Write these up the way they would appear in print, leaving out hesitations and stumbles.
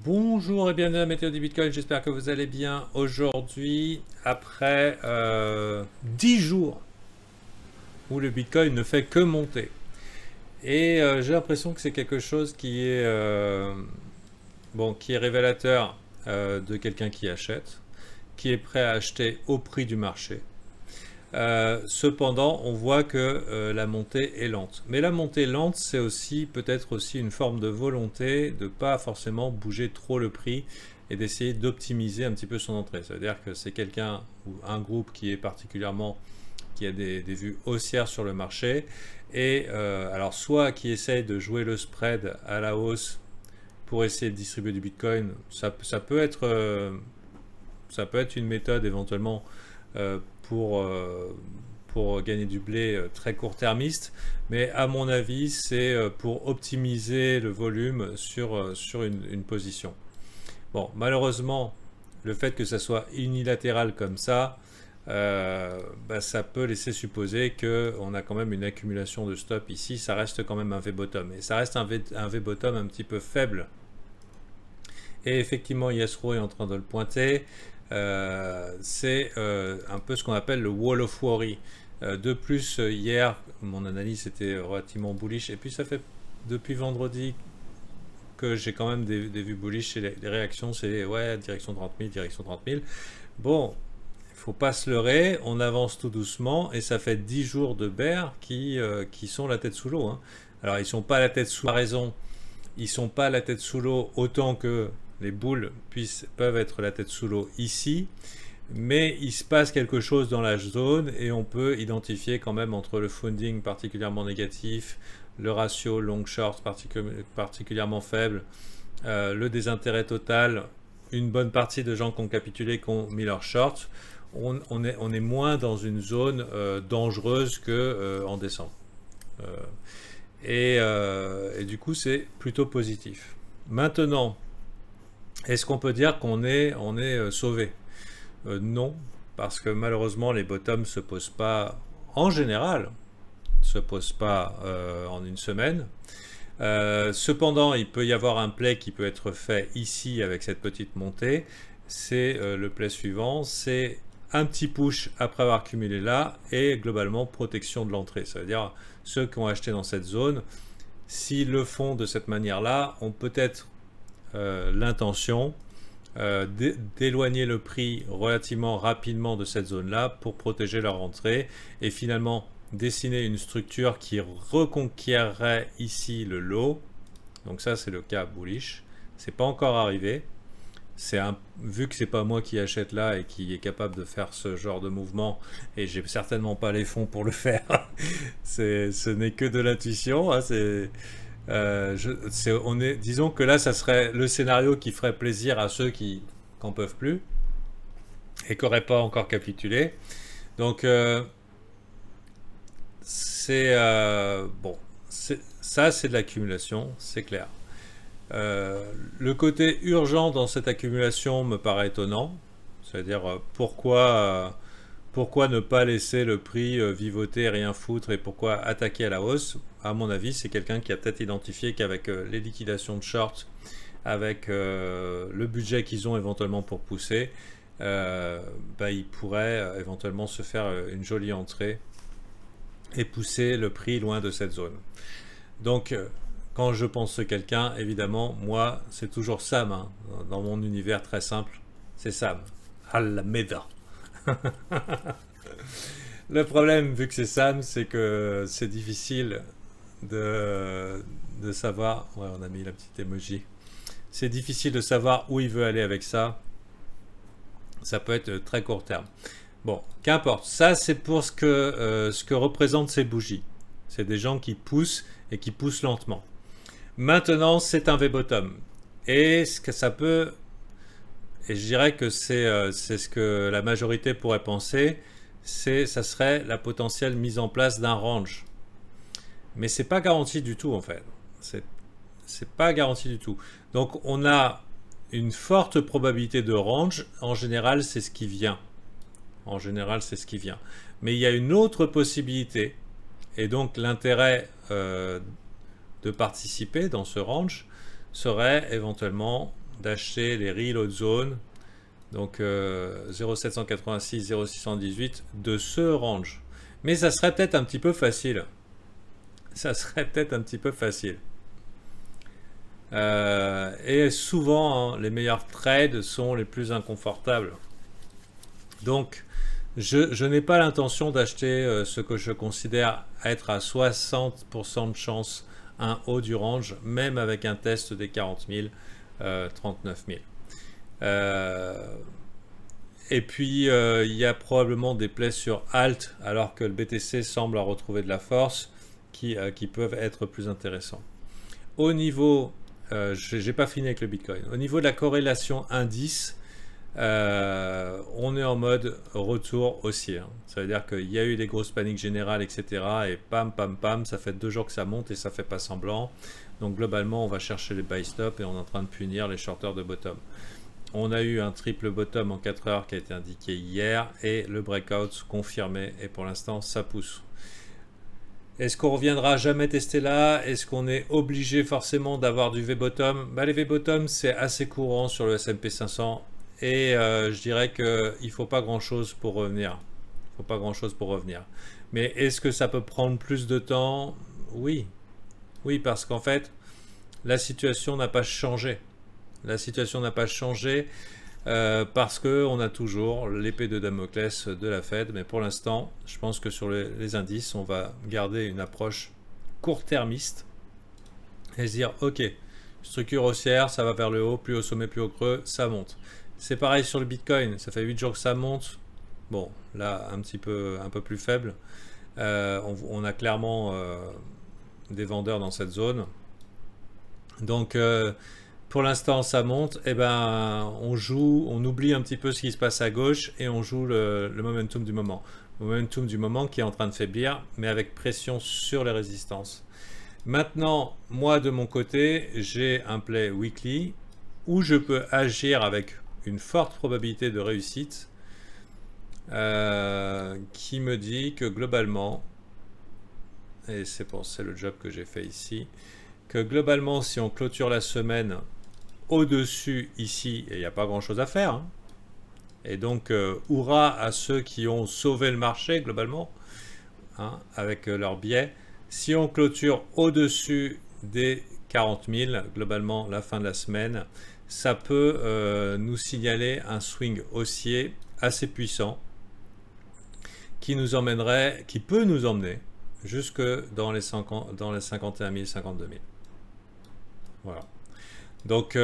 Bonjour et bienvenue à la météo du Bitcoin, j'espère que vous allez bien aujourd'hui après 10 jours où le Bitcoin ne fait que monter. Et j'ai l'impression que c'est quelque chose qui est révélateur de quelqu'un qui achète, qui est prêt à acheter au prix du marché. Cependant, on voit que la montée est lente. Mais la montée lente, c'est aussi peut-être aussi une forme de volonté de ne pas forcément bouger trop le prix et d'essayer d'optimiser un petit peu son entrée. Ça veut dire que c'est quelqu'un ou un groupe qui a des vues haussières sur le marché et alors soit qui essaye de jouer le spread à la hausse pour essayer de distribuer du Bitcoin, ça peut être une méthode éventuellement euh, pour gagner du blé très court-termiste, mais à mon avis, c'est pour optimiser le volume sur une position. Bon, malheureusement, le fait que ça soit unilatéral comme ça, ça peut laisser supposer qu'on a quand même une accumulation de stop ici. Ça reste quand même un V-bottom, et ça reste un V-bottom un petit peu faible. Et effectivement, Yasro est en train de le pointer. C'est un peu ce qu'on appelle le wall of worry. De plus, hier, mon analyse était relativement bullish. Et puis, ça fait depuis vendredi que j'ai quand même des vues bullish. Et les réactions, c'est ouais, direction 30 000, direction 30 000. Bon, il ne faut pas se leurrer. On avance tout doucement. Et ça fait 10 jours de bear qui sont la tête sous l'eau. Hein. Alors, ils ne sont pas la tête sous la raison. Ils ne sont pas la tête sous l'eau autant que les boules peuvent être la tête sous l'eau ici, mais il se passe quelque chose dans la zone et on peut identifier quand même entre le funding particulièrement négatif, le ratio long-short particulièrement faible, le désintérêt total, une bonne partie de gens qui ont capitulé, qui ont mis leur short, on est moins dans une zone dangereuse qu'en décembre. Et du coup, c'est plutôt positif. Maintenant, est-ce qu'on peut dire qu'on est sauvé? Non, parce que malheureusement, les bottoms se posent pas, en général, se posent pas en une semaine. Cependant, il peut y avoir un play qui peut être fait ici avec cette petite montée. C'est le play suivant, c'est un petit push après avoir cumulé là et globalement protection de l'entrée. Ça veut dire ceux qui ont acheté dans cette zone, s'ils le font de cette manière-là, ont peut-être l'intention d'éloigner le prix relativement rapidement de cette zone-là pour protéger leur entrée et finalement dessiner une structure qui reconquérerait ici le low. Donc ça, c'est le cas bullish. C'est pas encore arrivé. Vu que c'est pas moi qui achète là et qui est capable de faire ce genre de mouvement, et j'ai certainement pas les fonds pour le faire, ce n'est que de l'intuition. Hein, disons que là, ça serait le scénario qui ferait plaisir à ceux qui n'en peuvent plus et qui n'auraient pas encore capitulé. Donc, ça, c'est de l'accumulation, c'est clair. Le côté urgent dans cette accumulation me paraît étonnant. C'est-à-dire pourquoi ne pas laisser le prix vivoter, rien foutre et pourquoi attaquer à la hausse? À mon avis, c'est quelqu'un qui a peut-être identifié qu'avec les liquidations de short, avec le budget qu'ils ont éventuellement pour pousser, ils pourraient éventuellement se faire une jolie entrée et pousser le prix loin de cette zone. Donc, quand je pense quelqu'un, évidemment, moi, c'est toujours Sam. Hein. Dans mon univers très simple, c'est Sam. Alameda. Le problème, vu que c'est Sam, c'est que c'est difficile de savoir. Ouais, on a mis la petite emoji. C'est difficile de savoir où il veut aller avec ça. Ça peut être très court terme. Bon, qu'importe. Ça, c'est pour ce que représentent ces bougies. C'est des gens qui poussent et qui poussent lentement. Maintenant, c'est un V-bottom. Et ce que ça peut... Et je dirais que c'est ce que la majorité pourrait penser, ça serait la potentielle mise en place d'un range. Mais c'est pas garanti du tout en fait. C'est pas garanti du tout. Donc on a une forte probabilité de range. En général, c'est ce qui vient. En général, c'est ce qui vient. Mais il y a une autre possibilité. Et donc l'intérêt de participer dans ce range serait éventuellement d'acheter les reload zones, donc 0,786, 0,618 de ce range. Mais ça serait peut-être un petit peu facile. Ça serait peut-être un petit peu facile. Et souvent, hein, les meilleurs trades sont les plus inconfortables. Donc, je n'ai pas l'intention d'acheter ce que je considère être à 60% de chance un haut du range, même avec un test des 40 000, 39 000. Et puis, il y a probablement des plays sur alt, alors que le BTC semble retrouver de la force, qui peuvent être plus intéressants. Au niveau, je n'ai pas fini avec le Bitcoin, au niveau de la corrélation indice, on est en mode retour haussier. Hein. Ça veut dire qu'il y a eu des grosses paniques générales, etc. Et pam, pam, pam, ça fait 2 jours que ça monte et ça fait pas semblant. Donc globalement, on va chercher les buy stop et on est en train de punir les shorters de bottom. On a eu un triple bottom en 4 heures qui a été indiqué hier et le breakout confirmé. Et pour l'instant, ça pousse. Est-ce qu'on reviendra jamais tester là? Est-ce qu'on est obligé forcément d'avoir du V-bottom? Bah, les V-bottom, c'est assez courant sur le S&P 500. Et je dirais qu'il ne faut pas grand-chose pour revenir. Il faut pas grand-chose pour revenir. Mais est-ce que ça peut prendre plus de temps? Oui. Oui, parce qu'en fait, la situation n'a pas changé. La situation n'a pas changé parce qu'on a toujours l'épée de Damoclès de la Fed. Mais pour l'instant, je pense que sur les indices, on va garder une approche court-termiste et se dire, ok, structure haussière, ça va vers le haut, plus au sommet, plus au creux, ça monte. C'est pareil sur le Bitcoin, ça fait 8 jours que ça monte. Bon, là, un peu plus faible. On a clairement des vendeurs dans cette zone. Donc, pour l'instant, ça monte. Et ben, on oublie un petit peu ce qui se passe à gauche et on joue le momentum du moment. Le momentum du moment qui est en train de faiblir, mais avec pression sur les résistances. Maintenant, moi, de mon côté, j'ai un play weekly où je peux agir avec une forte probabilité de réussite qui me dit que globalement, et c'est le job que j'ai fait ici, que globalement si on clôture la semaine au-dessus ici, et il n'y a pas grand chose à faire, hein, et donc hurrah à ceux qui ont sauvé le marché globalement, hein, avec leur biais. Si on clôture au-dessus des 40 000, globalement la fin de la semaine, ça peut nous signaler un swing haussier assez puissant qui peut nous emmener jusque dans les 51 000, 52 000. Voilà. Donc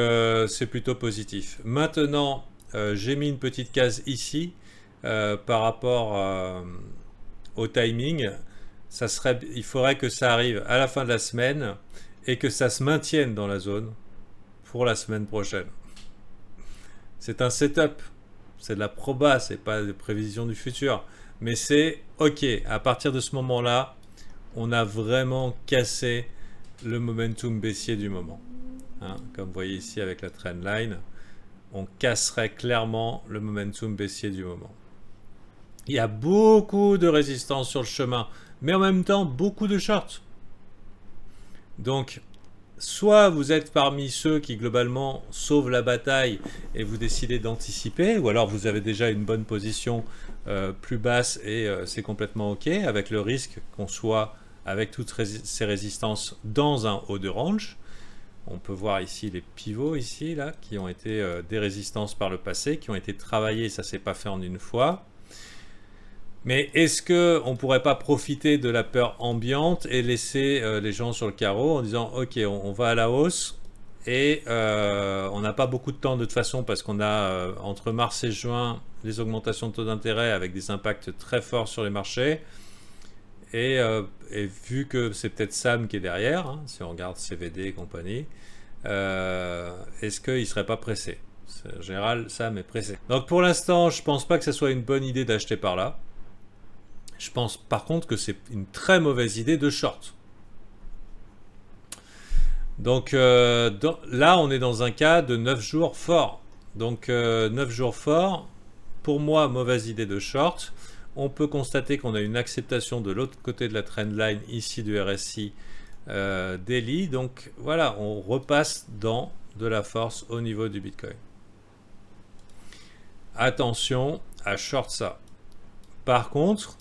c'est plutôt positif. Maintenant, j'ai mis une petite case ici par rapport au timing. Il faudrait que ça arrive à la fin de la semaine et que ça se maintienne dans la zone pour la semaine prochaine. C'est un setup, c'est de la proba, c'est pas des prévisions du futur, mais c'est ok. À partir de ce moment-là, on a vraiment cassé le momentum baissier du moment. Hein, comme vous voyez ici avec la trendline, on casserait clairement le momentum baissier du moment. Il y a beaucoup de résistance sur le chemin, mais en même temps beaucoup de shorts. Donc, soit vous êtes parmi ceux qui globalement sauvent la bataille et vous décidez d'anticiper, ou alors vous avez déjà une bonne position plus basse et c'est complètement ok, avec le risque qu'on soit avec toutes ces résistances dans un haut de range. On peut voir ici les pivots ici, là, qui ont été des résistances par le passé, qui ont été travaillées, ça ne s'est pas fait en une fois. Mais est-ce qu'on ne pourrait pas profiter de la peur ambiante et laisser les gens sur le carreau en disant ok, on va à la hausse et on n'a pas beaucoup de temps de toute façon parce qu'on a entre mars et juin des augmentations de taux d'intérêt avec des impacts très forts sur les marchés et vu que c'est peut-être Sam qui est derrière, hein, si on regarde CVD et compagnie, est-ce qu'il ne serait pas pressé? En général, Sam est pressé. Donc pour l'instant, je ne pense pas que ce soit une bonne idée d'acheter par là. Je pense par contre que c'est une très mauvaise idée de short. Donc là, on est dans un cas de 9 jours forts. Donc 9 jours forts, pour moi, mauvaise idée de short. On peut constater qu'on a une acceptation de l'autre côté de la trendline ici du RSI daily. Donc voilà, on repasse dans de la force au niveau du Bitcoin. Attention à short ça. Par contre,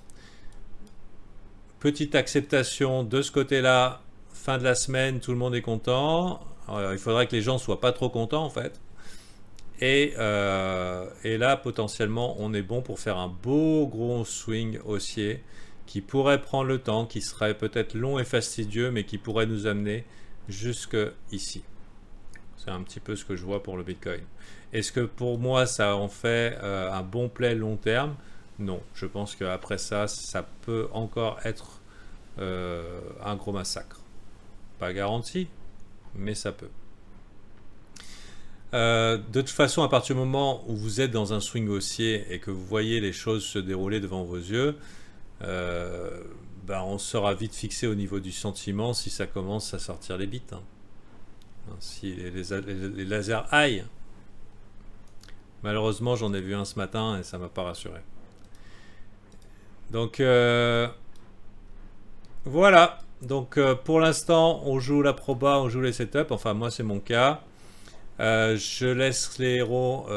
petite acceptation de ce côté-là, fin de la semaine, tout le monde est content. Alors, il faudrait que les gens soient pas trop contents en fait. Et là, potentiellement, on est bon pour faire un beau gros swing haussier qui pourrait prendre le temps, qui serait peut-être long et fastidieux, mais qui pourrait nous amener jusque ici. C'est un petit peu ce que je vois pour le Bitcoin. Est-ce que pour moi, ça en fait un bon play long terme? Non. Je pense qu'après ça, ça peut encore être un gros massacre. Pas garanti, mais ça peut. De toute façon, à partir du moment où vous êtes dans un swing haussier et que vous voyez les choses se dérouler devant vos yeux, on sera vite fixé au niveau du sentiment si ça commence à sortir les bits. Hein. Si les lasers aillent. Malheureusement, j'en ai vu un ce matin et ça m'a pas rassuré. Donc voilà. Donc pour l'instant, on joue la proba, on joue les setups. Enfin, moi, c'est mon cas. Je laisse les héros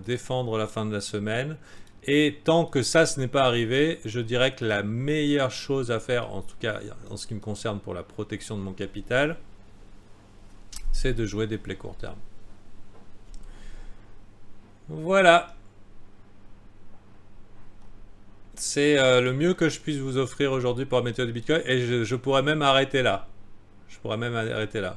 défendre la fin de la semaine. Et tant que ça, ce n'est pas arrivé, je dirais que la meilleure chose à faire, en tout cas en ce qui me concerne pour la protection de mon capital, c'est de jouer des plays court terme. Voilà. C'est le mieux que je puisse vous offrir aujourd'hui pour la météo du Bitcoin. Et je pourrais même arrêter là. Je pourrais même arrêter là.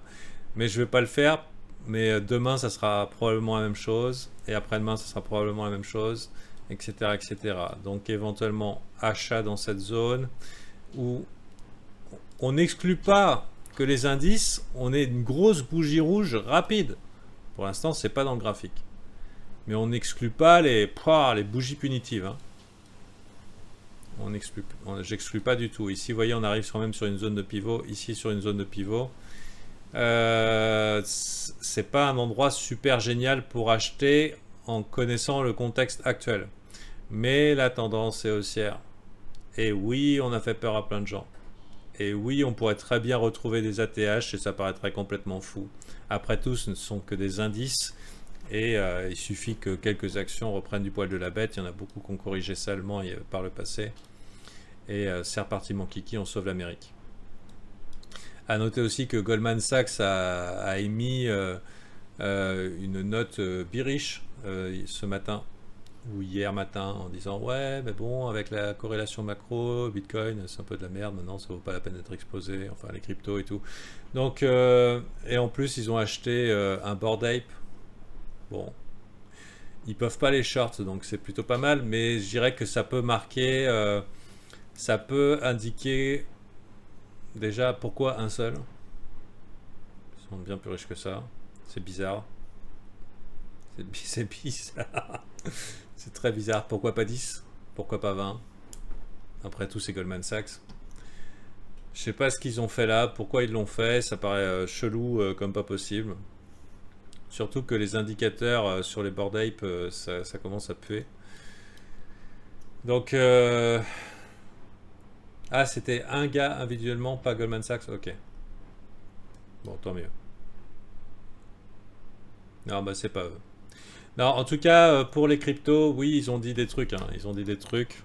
Mais je ne vais pas le faire. Mais demain, ça sera probablement la même chose. Et après-demain, ça sera probablement la même chose. Etc. etc. Donc éventuellement, achat dans cette zone où on n'exclut pas que les indices, on ait une grosse bougie rouge rapide. Pour l'instant, c'est pas dans le graphique. Mais on n'exclut pas les bougies punitives. Hein. J'exclus pas du tout. Ici, vous voyez, on arrive quand même sur une zone de pivot. Ici, sur une zone de pivot. C'est pas un endroit super génial pour acheter en connaissant le contexte actuel. Mais la tendance est haussière. Et oui, on a fait peur à plein de gens. Et oui, on pourrait très bien retrouver des ATH et ça paraîtrait complètement fou. Après tout, ce ne sont que des indices. Et il suffit que quelques actions reprennent du poil de la bête. Il y en a beaucoup qui ont corrigé salement par le passé. Et c'est reparti mon kiki, on sauve l'Amérique. À noter aussi que Goldman Sachs a émis une note bearish ce matin ou hier matin en disant ouais mais bon avec la corrélation macro Bitcoin c'est un peu de la merde maintenant, ça vaut pas la peine d'être exposé, enfin les cryptos et tout. Donc et en plus ils ont acheté un Bored Ape. Bon, ils peuvent pas les shorts donc c'est plutôt pas mal, mais je dirais que ça peut marquer ça peut indiquer déjà pourquoi un seul. Ils sont bien plus riches que ça, c'est bizarre. C'est bizarre. C'est très bizarre. Pourquoi pas 10? Pourquoi pas 20? Après tout, c'est Goldman Sachs. Je sais pas ce qu'ils ont fait là. Pourquoi ils l'ont fait? Ça paraît chelou comme pas possible. Surtout que les indicateurs sur les Bored Ape, ça commence à puer. Donc... Ah, c'était un gars individuellement, pas Goldman Sachs? Ok. Bon, tant mieux. Non, bah c'est pas eux. Non, en tout cas, pour les cryptos, oui, ils ont dit des trucs. Hein, ils ont dit des trucs.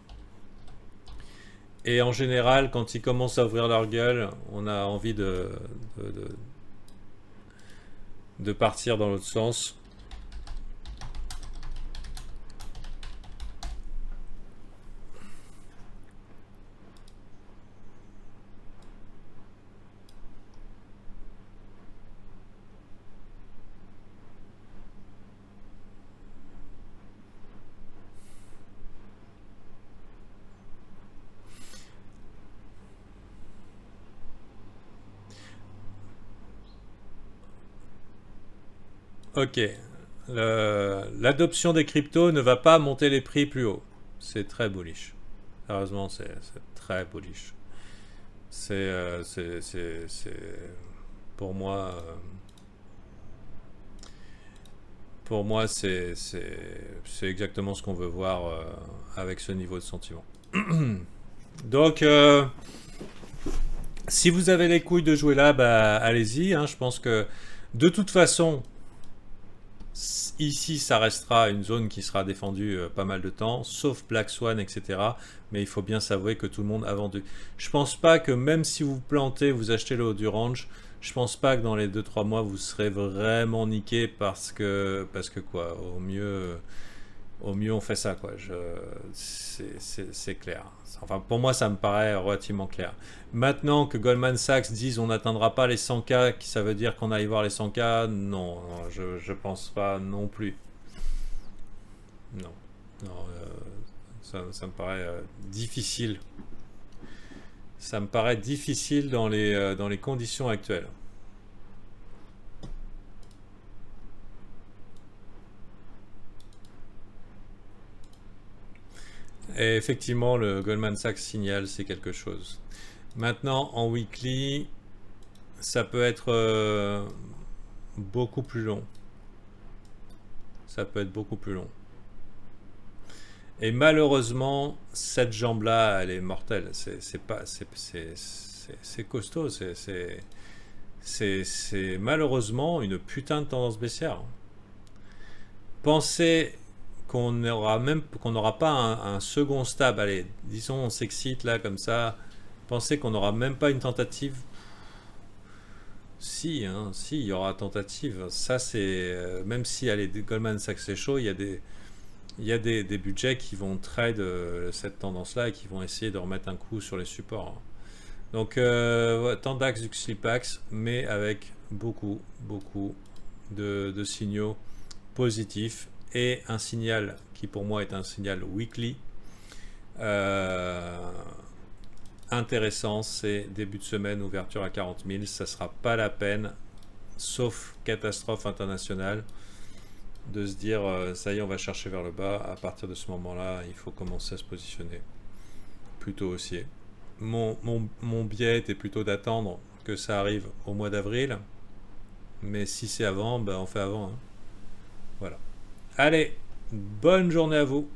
Et en général, quand ils commencent à ouvrir leur gueule, on a envie de partir dans l'autre sens. Ok, l'adoption des cryptos ne va pas monter les prix plus haut. C'est très bullish. Sérieusement, c'est très bullish. C'est pour moi c'est exactement ce qu'on veut voir avec ce niveau de sentiment. Donc si vous avez les couilles de jouer là, bah allez-y. Hein, je pense que de toute façon, Ici, ça restera une zone qui sera défendue pas mal de temps, sauf Black Swan, etc. Mais il faut bien s'avouer que tout le monde a vendu. Je pense pas que même si vous plantez, vous achetez le haut du range, je pense pas que dans les 2-3 mois, vous serez vraiment niqué parce que quoi, au mieux on fait ça, quoi. C'est clair. Enfin, pour moi, ça me paraît relativement clair. Maintenant que Goldman Sachs disent on n'atteindra pas les 100K, ça veut dire qu'on aille voir les 100K, non, je pense pas non plus. Non, non, ça me paraît difficile. Ça me paraît difficile dans les conditions actuelles. Et effectivement, le Goldman Sachs signal, c'est quelque chose. Maintenant, en weekly, ça peut être beaucoup plus long. Ça peut être beaucoup plus long. Et malheureusement, cette jambe-là, elle est mortelle. C'est costaud. C'est malheureusement une putain de tendance baissière. Pensez qu'on n'aura pas un second stab. Allez, disons on s'excite là comme ça. Pensez qu'on n'aura même pas une tentative. Si, hein, si, il y aura tentative. Ça c'est même si allez, Goldman Sachs c'est chaud, il y a des budgets qui vont trade cette tendance-là et qui vont essayer de remettre un coup sur les supports. Donc Tendax du Slipax, mais avec beaucoup de signaux positifs. Et un signal qui pour moi est un signal weekly intéressant, c'est début de semaine, ouverture à 40 000, ça sera pas la peine, sauf catastrophe internationale, de se dire ça y est, on va chercher vers le bas. À partir de ce moment-là, il faut commencer à se positionner plutôt haussier. Mon biais était plutôt d'attendre que ça arrive au mois d'avril, mais si c'est avant, ben on fait avant, hein. Voilà. Allez, bonne journée à vous.